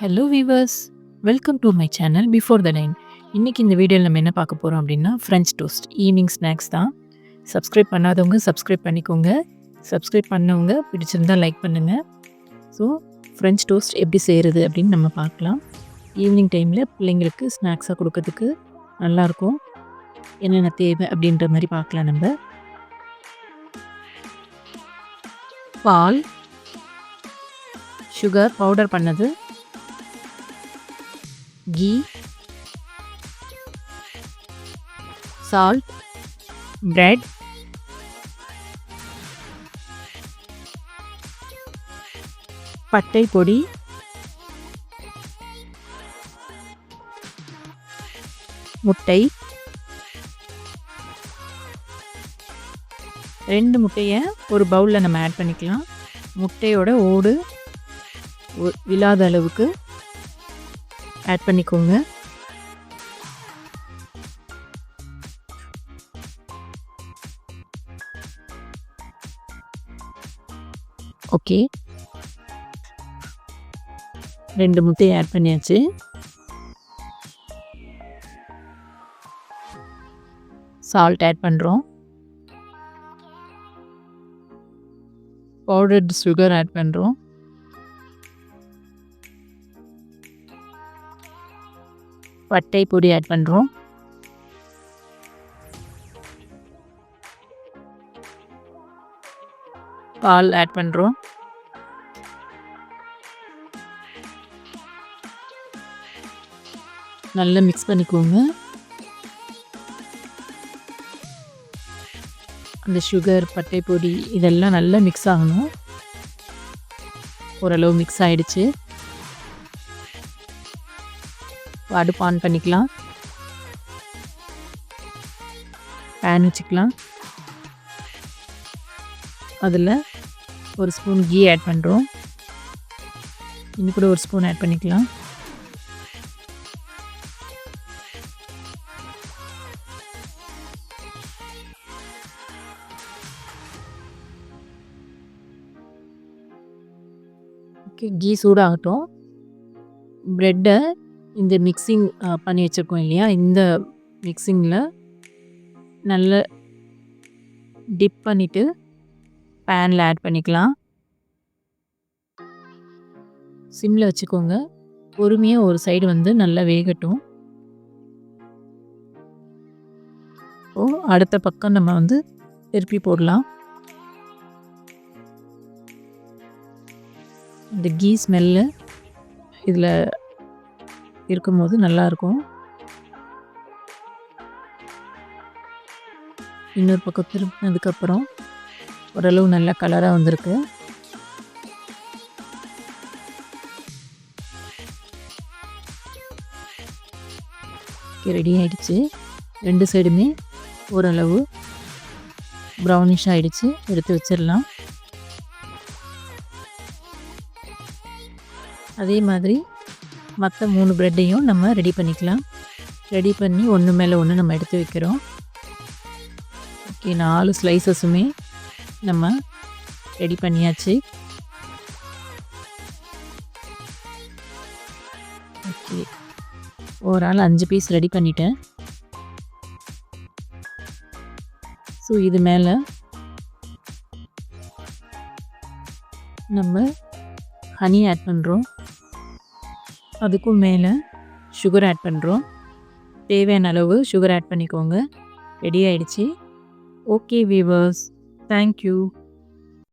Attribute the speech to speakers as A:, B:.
A: Hello viewers, welcome to my channel before the line. இன்றைக்கி இந்த வீடியோவில் நம்ம என்ன பார்க்க போகிறோம் அப்படின்னா ஃப்ரெஞ்ச் டோஸ்ட் ஈவினிங் ஸ்நாக்ஸ் தான். சப்ஸ்கிரைப் பண்ணாதவங்க சப்ஸ்கிரைப் பண்ணிக்கோங்க. சப்ஸ்கிரைப் பண்ணவங்க பிடிச்சிருந்தா லைக் பண்ணுங்கள். ஸோ ஃப்ரெஞ்ச் டோஸ்ட் எப்படி செய்கிறது அப்படின்னு நம்ம பார்க்கலாம். ஈவினிங் டைமில் பிள்ளைங்களுக்கு ஸ்நாக்ஸாக கொடுக்கறதுக்கு நல்லாயிருக்கும். என்னென்ன தேவை அப்படின்ற மாதிரி பார்க்கலாம். நம்ம பால், சுகர் பவுடர் பண்ணது, கீ, சால்ட், பிரெட், பட்டை பொடி, முட்டை, 2 முட்டையை ஒரு பவுலில் நம்ம ஆட் பண்ணிக்கலாம். முட்டையோட ஓடு விழாத அளவுக்கு ஆட் பண்ணிக்கோங்க. ஓகே, 2 முட்டையை ஆட் பண்ணியாச்சு. சால்ட் ஆட் பண்ணுறோம். பவுடர்டு சுகர் ஆட் பண்ணுறோம். பட்டை பொடி ஆட் பண்ணுறோம். பால் ஆட் பண்ணுறோம். நல்லா மிக்ஸ் பண்ணிக்கோங்க. அந்த சுகர், பட்டை பொடி இதெல்லாம் நல்லா மிக்ஸ் ஆகணும். ஓரளவு மிக்ஸ் ஆகிடுச்சு. அடுப்பு ஆன் பண்ணிக்கலாம். பேன் வச்சுக்கலாம். அதில் ஒரு ஸ்பூன் கீ ஆட் பண்ணுறோம். இன்னும் கூட ஒரு ஸ்பூன் ஆட் பண்ணிக்கலாம். ஓகே, கீ சூடாகட்டும். ப்ரெட்டை இந்த மிக்சிங் பண்ணி வச்சுருக்கோம் இல்லையா, இந்த மிக்சிங்கில் நல்லா டிப் பண்ணிவிட்டு பேனில் ஆட் பண்ணிக்கலாம். சிம்மில் வச்சுக்கோங்க. பொறுமையாக ஒரு சைடு வந்து நல்லா வேகட்டும். அடுத்த பக்கம் நம்ம வந்து திருப்பி போடலாம். இந்த கீ ஸ்மெல்லு இதில் இருக்கும்போது நல்லாயிருக்கும். இன்னொரு பக்கம் திருப்பினதுக்கப்புறம் ஓரளவு நல்ல கலராக வந்திருக்கு. ரெடி ஆகிடுச்சு. 2 சைடுமே ஓரளவு ப்ரௌனிஷ் ஆகிடுச்சு. எடுத்து வச்சிடலாம். அதே மாதிரி மற்ற 3 ப்ரெட்டையும் நம்ம ரெடி பண்ணிக்கலாம். ரெடி பண்ணி ஒன்று மேலே ஒன்று நம்ம எடுத்து வைக்கிறோம். ஓகே, 4 ஸ்லைசஸுமே நம்ம ரெடி பண்ணியாச்சு. ஓகே, ஒரு ஆள் 5 பீஸ் ரெடி பண்ணிட்டேன். ஸோ இது மேலே நம்ம ஹனி ஆட் பண்ணுறோம். அதுக்கும் மேலே சுகர் ஆட் பண்ணுறோம். தேவையான அளவு சுகர் ஆட் பண்ணிக்கோங்க. ரெடி ஆகிடுச்சு. Okay viewers, thank you.